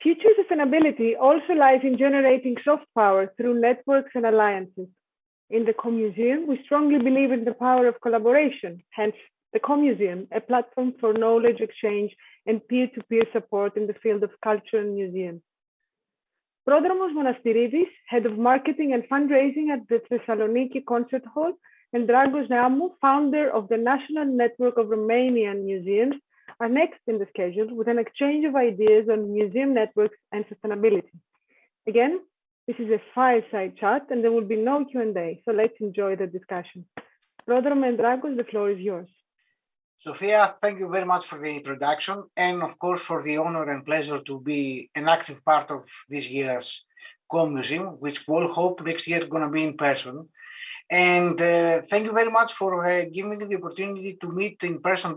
Future sustainability also lies in generating soft power through networks and alliances. In the CoMuseum, we strongly believe in the power of collaboration, hence the CoMuseum, a platform for knowledge exchange and peer-to-peer support in the field of culture and museums. Prodromos Monastiridis, Head of Marketing and Fundraising at the Thessaloniki Concert Hall, and Dragos Neamu, founder of the National Network of Romanian Museums, are next in the schedule with an exchange of ideas on museum networks and sustainability. Again, this is a fireside chat and there will be no Q&A, so let's enjoy the discussion. Prodromos and Dragos, the floor is yours. Sophia, thank you very much for the introduction and of course for the honor and pleasure to be an active part of this year's CoMuseum, which we'll hope next year going to be in person. And thank you very much for giving me the opportunity to meet in virtual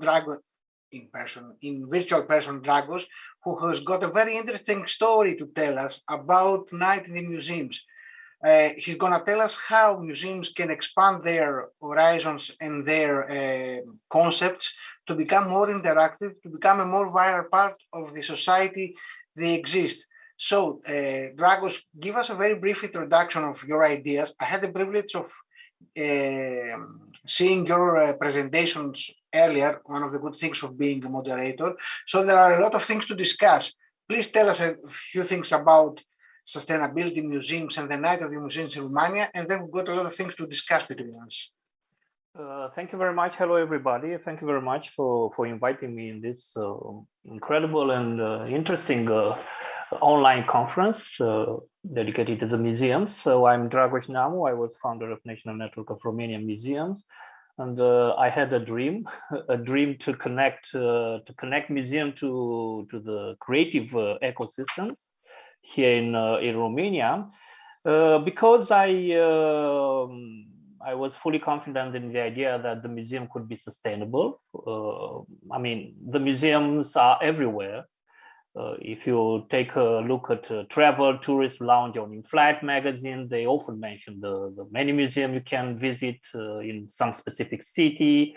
person Dragos, who has got a very interesting story to tell us about night in the museums. He's going to tell us how museums can expand their horizons and their concepts to become more interactive, to become a more vital part of the society they exist. So, Dragos, give us a very brief introduction of your ideas. I had the privilege of seeing your presentations earlier, one of the good things of being a moderator. So there are a lot of things to discuss. Please tell us a few things about sustainability museums and the night of the museums in Romania, and then we've got a lot of things to discuss between us. Thank you very much. Hello, everybody. Thank you very much for inviting me in this incredible and interesting online conference dedicated to the museums. So I'm Dragos Neamu. I was founder of National Network of Romanian Museums, and I had a dream to connect museum to the creative ecosystems here in Romania, because I was fully confident in the idea that the museum could be sustainable. I mean, the museums are everywhere. If you take a look at Travel Tourist Lounge or in Flight magazine, they often mention the many museums you can visit in some specific city.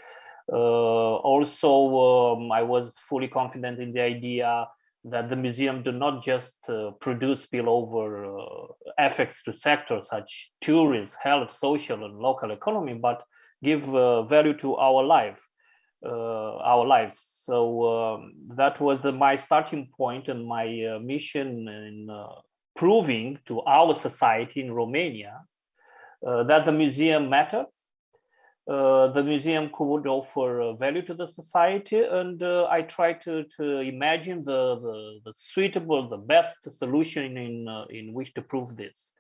Also, I was fully confident in the idea that the museum do not just produce spillover effects to sectors such tourism, health, social, and local economy, but give value to our lives. So that was my starting point and my mission in proving to our society in Romania that the museum matters. The museum could offer value to the society, and I try to imagine the suitable, the best solution in which to prove this.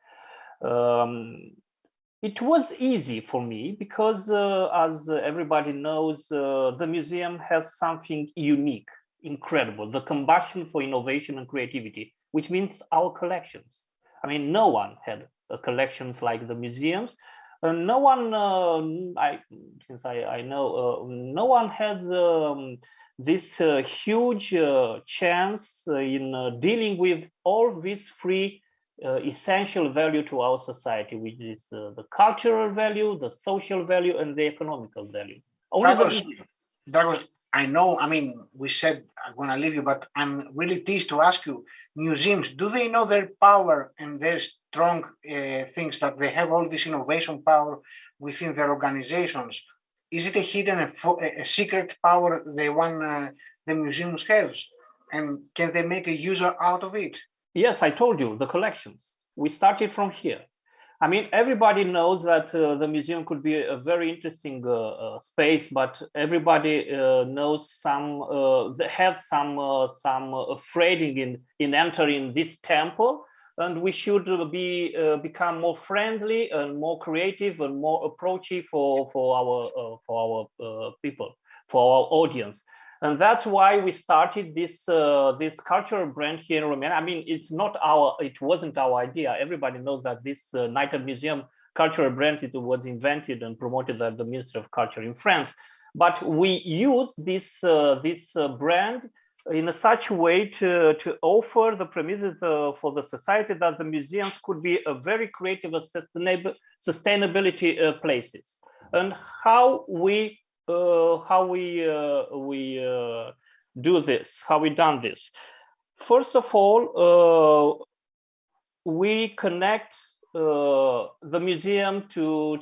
It was easy for me because, as everybody knows, the museum has something unique, incredible, the combustion for innovation and creativity, which means our collections. I mean, no one had collections like the museums. No one, I know, no one has this huge chance in dealing with all this free essential value to our society, which is the cultural value, the social value, and the economical value. Dragos, I know, I mean, we said I'm going to leave you, but I'm really teased to ask you, museums, do they know their power and their strong things that they have all this innovation power within their organizations? Is it a hidden, a secret power the museums have? And can they make a user out of it? Yes, I told you, the collections. We started from here. I mean, everybody knows that the museum could be a very interesting space, but everybody knows they have some afraid in entering this temple, and we should become more friendly and more creative and more approaching for our people, for our audience. And that's why we started this cultural brand here in Romania. I mean, it wasn't our idea. Everybody knows that this Night at Museum cultural brand was invented and promoted at the Ministry of Culture in France. But we use this brand in such a way to offer the premises for the society that the museums could be a very creative and sustainability places. And how we do this, how we done this. First of all, we connect the museum to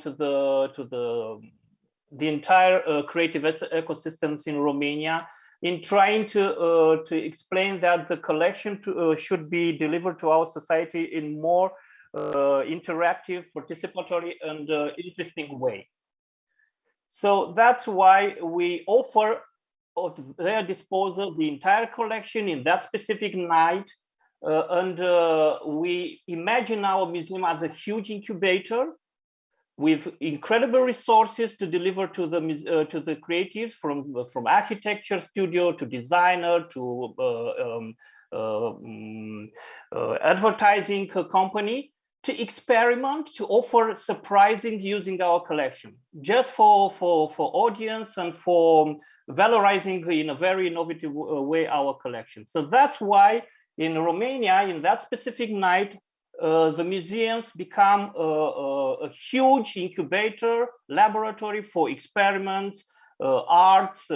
the entire creative ecosystems in Romania, in trying to explain that the collection should be delivered to our society in more interactive, participatory, and interesting way. So that's why we offer at their disposal the entire collection in that specific night. And we imagine our museum as a huge incubator with incredible resources to deliver to the creatives, from architecture studio to designer to advertising company, to experiment, to offer surprising using our collection, just for audience and for valorizing in a very innovative way our collection. So that's why in Romania, in that specific night, the museums become a huge incubator, laboratory for experiments, arts,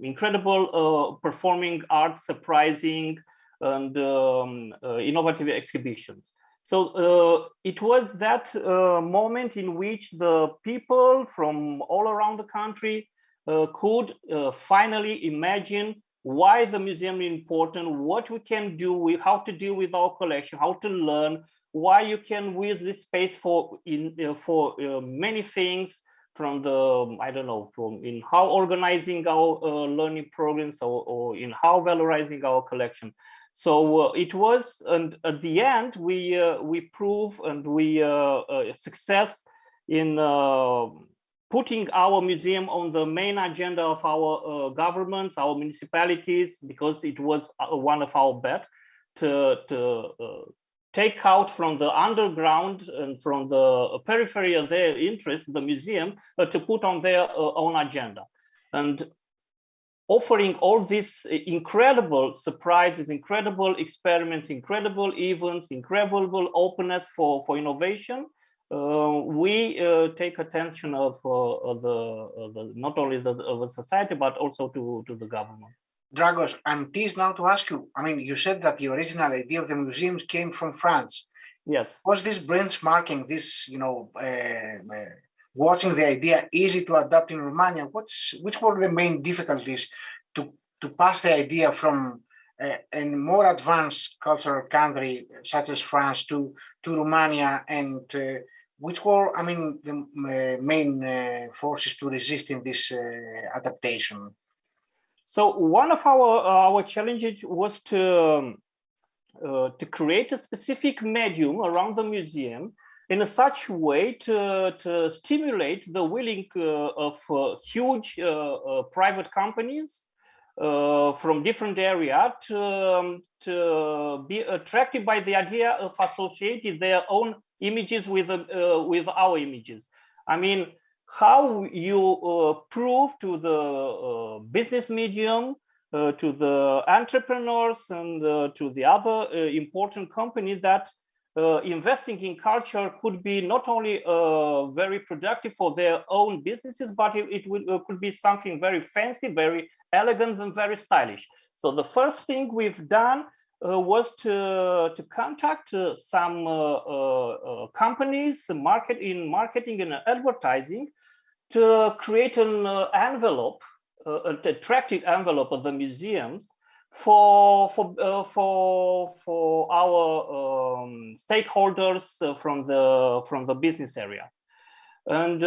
incredible performing arts, surprising and innovative exhibitions. So it was that moment in which the people from all around the country could finally imagine why the museum is important, what we can do with, how to deal with our collection, how to learn, why you can use this space for many things, from the, I don't know, from in how organizing our learning programs, or in how valorizing our collection. So it was, and at the end we prove and we success in putting our museum on the main agenda of our governments, our municipalities, because it was one of our bet to take out from the underground and from the periphery of their interest, the museum, to put on their own agenda. And offering all these incredible surprises, incredible experiments, incredible events, incredible openness for innovation, we take attention of not only the society, but also to the government. Dragos, I'm teased now to ask you, I mean, you said that the original idea of the museums came from France. Yes. Was this benchmarking, this, watching the idea easy to adapt in Romania? Which were the main difficulties to pass the idea from a more advanced cultural country such as France to Romania, and which were, I mean, the main forces to resist in this adaptation? So one of our challenges was to create a specific medium around the museum in such a way to stimulate the willing of huge private companies from different areas to be attracted by the idea of associating their own images with our images. I mean, how you prove to the business medium, to the entrepreneurs, and to the other important companies that investing in culture could be not only very productive for their own businesses, but it could be something very fancy, very elegant, and very stylish. So the first thing we've done was to contact some companies in marketing and advertising, to create an envelope, an attractive envelope of the museums for our stakeholders from the business area. And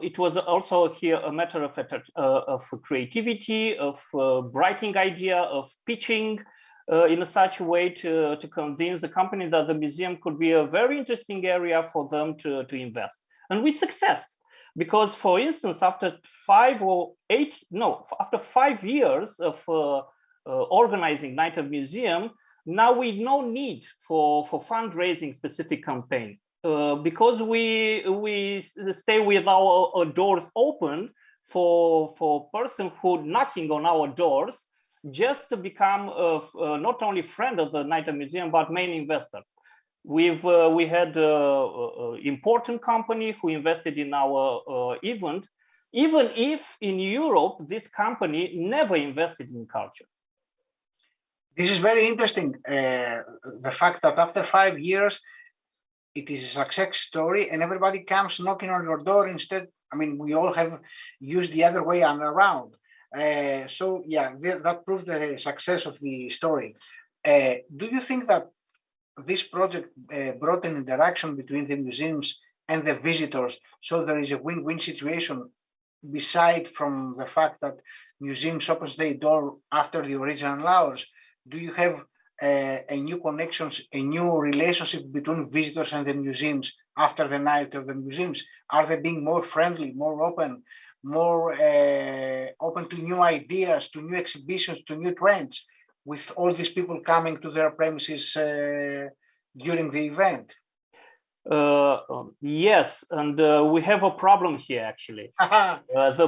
it was also here a matter of creativity, of writing idea, of pitching in such a way to convince the company that the museum could be a very interesting area for them to invest. And we success. Because, for instance, after 5 years of organizing Night of Museum, now we no need for fundraising specific campaign, because we stay with our doors open for person who knocking on our doors, just to become not only friend of the Night of Museum, but main investors. We had important company who invested in our event, even if in Europe this company never invested in culture. This is very interesting. The fact that after 5 years, it is a success story and everybody comes knocking on your door instead. I mean, we all have used the other way and around. So yeah, that proves the success of the story. Do you think that this project brought an interaction between the museums and the visitors, so there is a win-win situation, beside from the fact that museums opens their door after the original hours? Do you have a new connections, a new relationship between visitors and the museums after the night of the museums? Are they being more friendly, more open, more open to new ideas, to new exhibitions, to new trends, with all these people coming to their premises during the event? Yes, and we have a problem here actually. The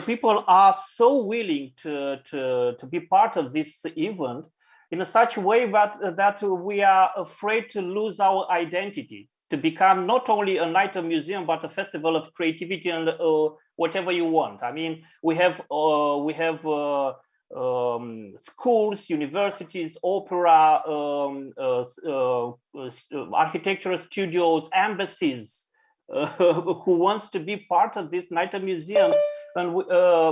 people are so willing to be part of this event in a such way that we are afraid to lose our identity, to become not only a night of museum but a festival of creativity and whatever you want. I mean, we have schools, universities, opera, architectural studios, embassies, who wants to be part of this night of museums, and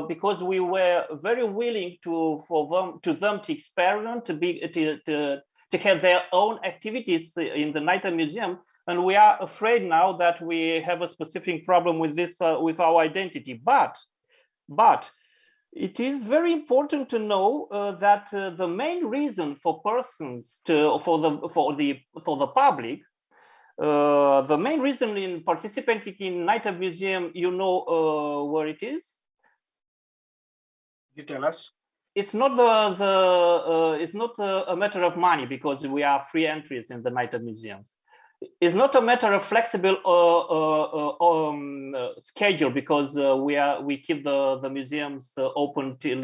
because we were very willing for them to experiment, to have their own activities in the night of museum. And we are afraid now that we have a specific problem with this, with our identity. But it is very important to know that the main reason for persons for the public, the main reason in participating in night of museum, you know where it is? You tell us. It's not it's not a matter of money, because we are free entries in the night of museums. It's not a matter of flexible schedule, because we keep the museums open till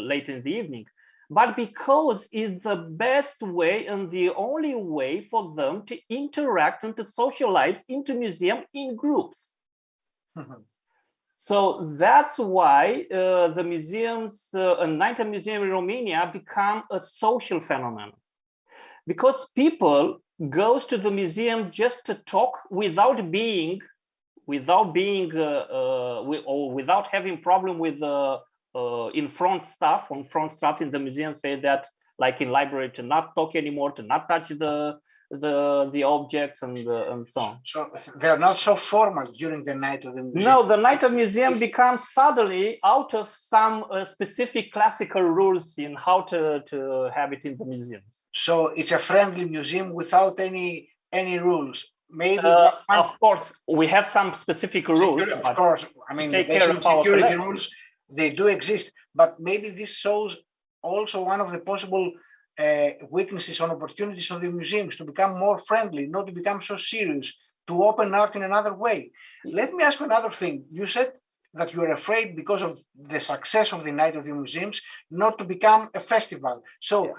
late in the evening, but because it's the best way and the only way for them to interact and to socialize into museum in groups. So that's why the museums, a night of museum in Romania, become a social phenomenon, because people goes to the museum just to talk without having problem with on front staff in the museum say that, like in library, to not talk anymore, to not touch the objects and so on. So they're not so formal during the night of the museum. No, the night of museum becomes suddenly out of some specific classical rules in how to have it in the museums. So it's a friendly museum without any rules. Maybe of course we have some specific rules. Of course, I mean, take care of our security rules, they do exist, but maybe this shows also one of the possible weaknesses and opportunities of the museums to become more friendly, not to become so serious, to open art in another way. Let me ask you another thing. You said that you are afraid, because of the success of the night of the museums, not to become a festival. So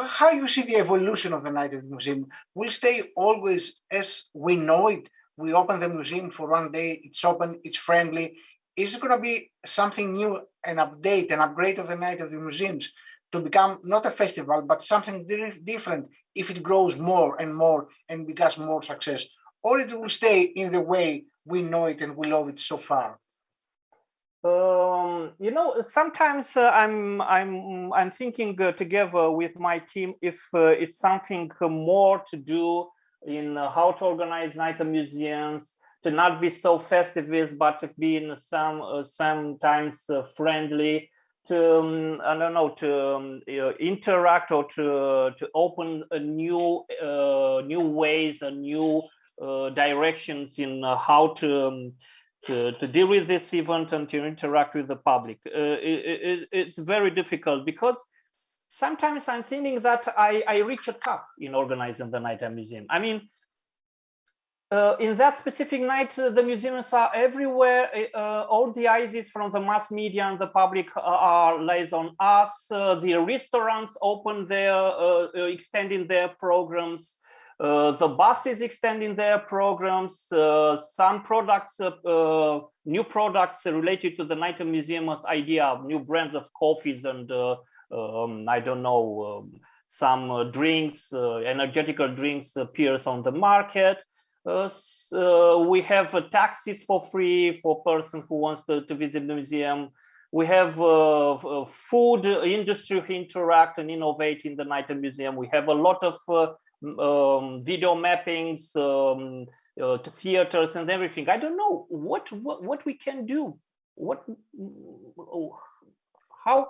how you see the evolution of the night of the museum? Will stay always as we know it? We open the museum for one day, it's open, it's friendly. Is it going to be something new, an update, an upgrade of the night of the museums, to become not a festival, but something different if it grows more and becomes more success? Or it will stay in the way we know it and we love it so far? You know, sometimes I'm thinking together with my team if it's something more to do in how to organize night of museums, to not be so festivus, but to be in sometimes friendly, to I don't know, to interact, or to open a new ways and new directions in how to deal with this event and to interact with the public. It's very difficult, because sometimes I'm thinking that I reach a cap in organizing the night at museum. I mean, in that specific night, the museums are everywhere. All the eyes from the mass media and the public lies on us. The restaurants open extending their programs. The buses extending their programs. Some products, new products related to the night of museum's idea of new brands of coffees and I don't know, some drinks, energetical drinks appears on the market. We have taxis for free for person who wants to visit the museum. We have food industry who interact and innovate in the Night Museum. We have a lot of video mappings, to theaters and everything. I don't know what we can do. How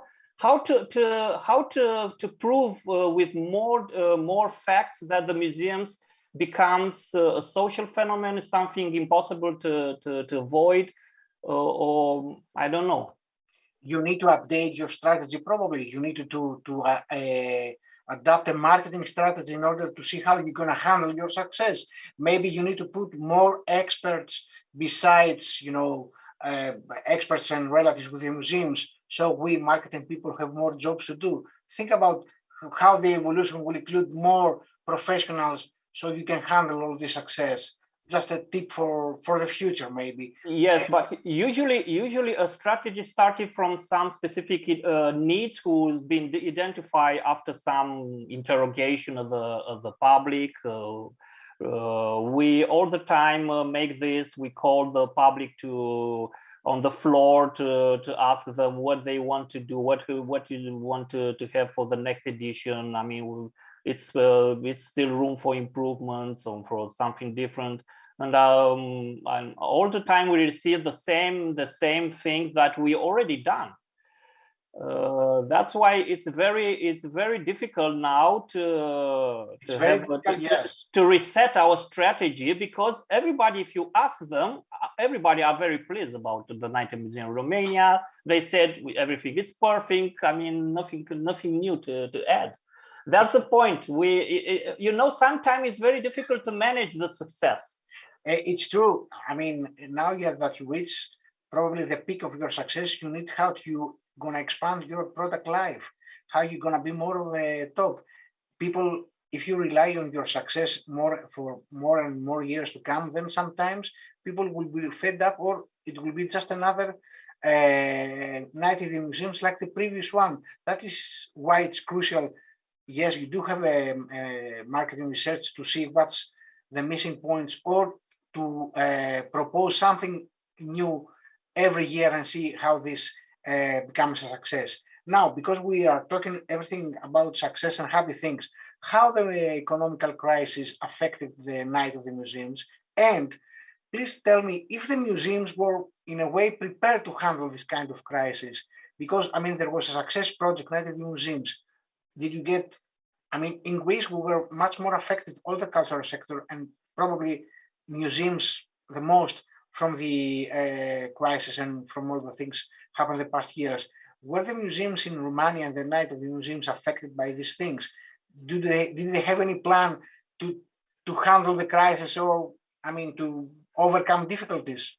to prove with more facts that the museums becomes a social phenomenon, something impossible to avoid, or I don't know. You need to update your strategy. Probably you need to adapt a marketing strategy in order to see how you're going to handle your success. Maybe you need to put more experts besides, experts and relatives with the museums, so we marketing people have more jobs to do. Think about how the evolution will include more professionals so you can handle all this success. Just a tip for the future, maybe. Yes, but usually a strategy started from some specific needs who's been identified after some interrogation of the public. We all the time make this. We call the public on the floor to ask them what they want to do, what you want to have for the next edition. I mean, it's still room for improvements or for something different. And all the time we receive the same thing that we already done. That's why it's very difficult now to reset our strategy, because everybody, if you ask them, everybody are very pleased about the Night Museum in Romania. They said everything is perfect. I mean, nothing new to add. That's the point. Sometimes it's very difficult to manage the success. It's true. I mean, now that you reach probably the peak of your success, you need how you going to expand your product life, how you're going to be more of the top. People, if you rely on your success for more and more years to come, then sometimes people will be fed up, or it will be just another night in the museums like the previous one. That is why it's crucial. Yes, you do have a marketing research to see what's the missing points, or to propose something new every year and see how this becomes a success. Now, because we are talking everything about success and happy things, how the economical crisis affected the Night of the Museums, and please tell me if the museums were in a way prepared to handle this kind of crisis. Because, I mean, there was a success project, Night of the Museums. Did you get, I mean, in Greece, we were much more affected, all the cultural sector, and probably museums the most from the crisis and from all the things happened the past years. Were the museums in Romania and the Night of the Museums affected by these things? Did they have any plan to handle the crisis, or, I mean, to overcome difficulties?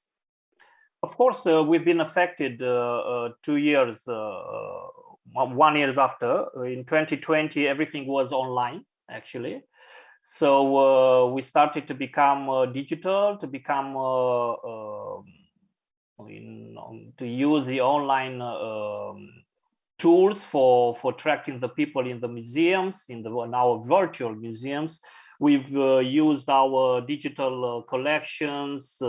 Of course, we've been affected 2 years, 1 year after. In 2020, everything was online, actually. So we started to become digital, to become to use the online tools for tracking the people in the museums, in our virtual museums. We've used our digital collections,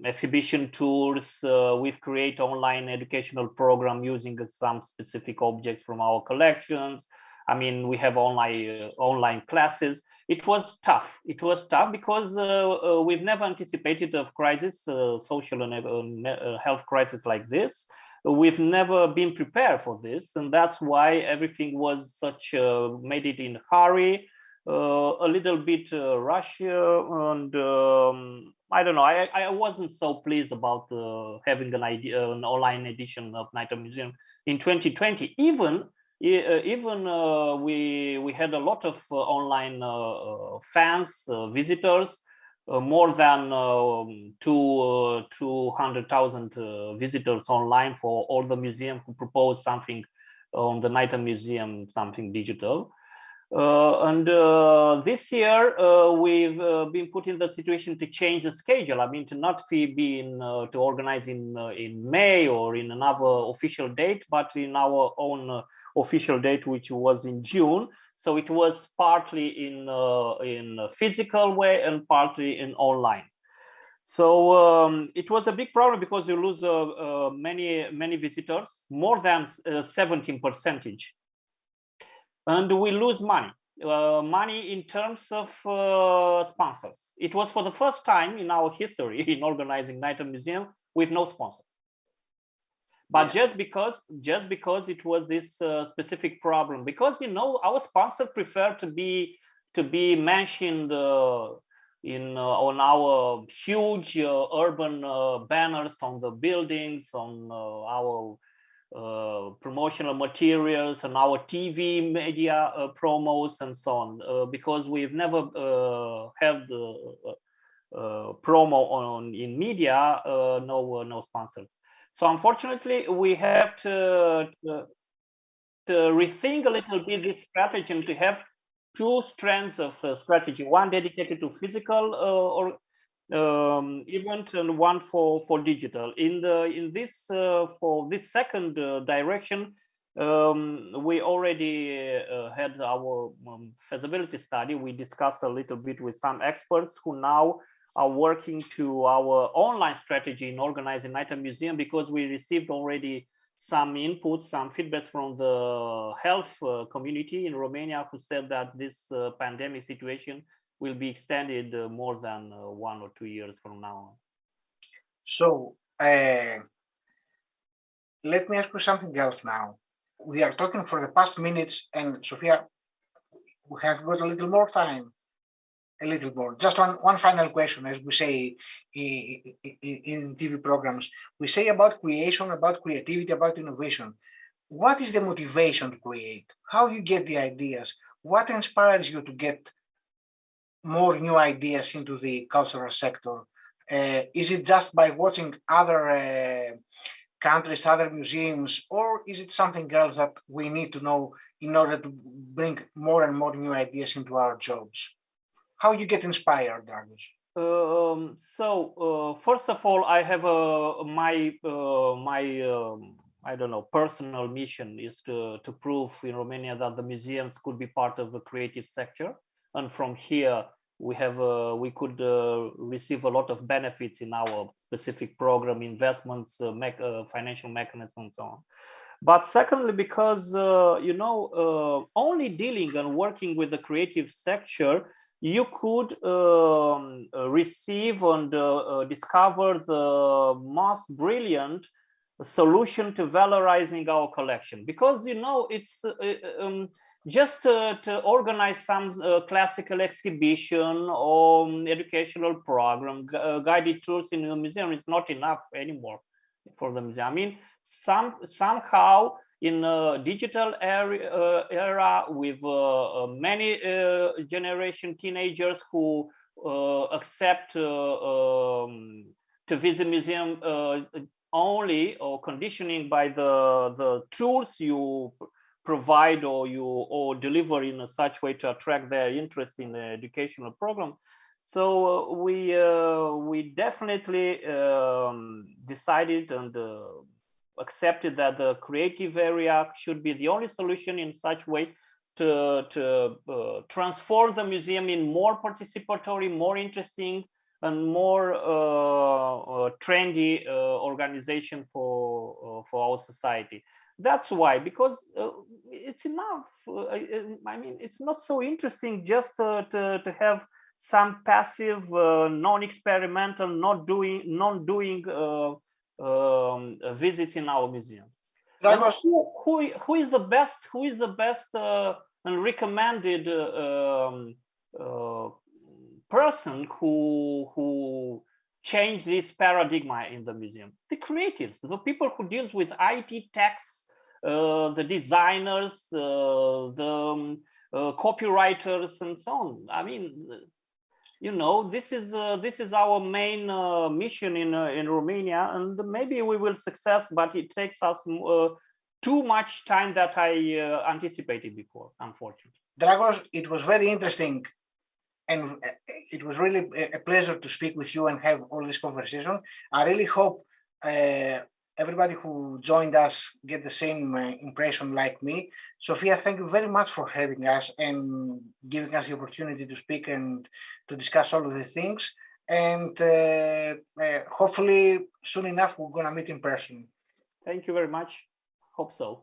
exhibition tours. We've created online educational program using some specific objects from our collections. I mean, we have online classes. It was tough. It was tough because we've never anticipated a crisis, social and health crisis like this. We've never been prepared for this, and that's why everything was made it in a hurry, a little bit rush, and I don't know. I wasn't so pleased about having an online edition of Night Museum in 2020. Even we had a lot of online fans, visitors, more than 200,000 visitors online for all the museums who proposed something on the Night Museum, something digital. And this year we've been put in the situation to change the schedule. I mean, to not to organize in May or in another official date, but in our own official date, which was in June. So it was partly in a physical way and partly in online. So it was a big problem because you lose many visitors, more than 17%, and we lose money. Money in terms of sponsors. It was for the first time in our history in organizing Night at the Museum with no sponsor. But just because it was this specific problem, because our sponsor preferred to be mentioned on our huge urban banners on the buildings, on our promotional materials and our TV media promos and so on, because we've never had promo in media, no sponsors. So unfortunately, we have to rethink a little bit this strategy and to have two strands of strategy: one dedicated to physical event and one for digital. In this for this second direction, we already had our feasibility study. We discussed a little bit with some experts who now are working to our online strategy in organizing Night at Museum, because we received already some input, some feedback from the health community in Romania, who said that this pandemic situation will be extended more than 1 or 2 years from now on. So let me ask you something else now. We are talking for the past minutes, and Sophia, we have got a little more time. A little more. Just one final question, as we say in TV programs. We say about creation, about creativity, about innovation. What is the motivation to create? How you get the ideas? What inspires you to get more new ideas into the cultural sector? Is it just by watching other countries, other museums, or is it something else that we need to know in order to bring more and more new ideas into our jobs? How you get inspired, Dragos? First of all, I have my I don't know, personal mission is to prove in Romania that the museums could be part of the creative sector, and from here we could receive a lot of benefits in our specific program, investments, financial mechanisms, and so on. But secondly, because only dealing and working with the creative sector, you could receive and discover the most brilliant solution to valorizing our collection. Because it's just to organize some classical exhibition or educational program, guided tours in the museum is not enough anymore for the museum. I mean, somehow in a digital era with many generation teenagers who accept to visit museum only or conditioning by the tools you provide or deliver in such way to attract their interest in the educational program. So we definitely decided and accepted that the creative area should be the only solution in such way to transform the museum in more participatory, more interesting, and more trendy organization for our society. That's why, because it's enough. I mean, it's not so interesting just to have some passive, non-experimental, non-doing visits in our museum. Who is the best and recommended person who changed this paradigm in the museum? The creatives, the people who deals with IT techs, the designers, the copywriters, and so on. I mean, this is our main mission in Romania, and maybe we will success, but it takes us too much time that I anticipated before, unfortunately. Dragos, it was very interesting, and it was really a pleasure to speak with you and have all this conversation. I really hope everybody who joined us get the same impression like me. Sophia, thank you very much for having us and giving us the opportunity to speak and to discuss all of the things. And hopefully soon enough, we're going to meet in person. Thank you very much. Hope so.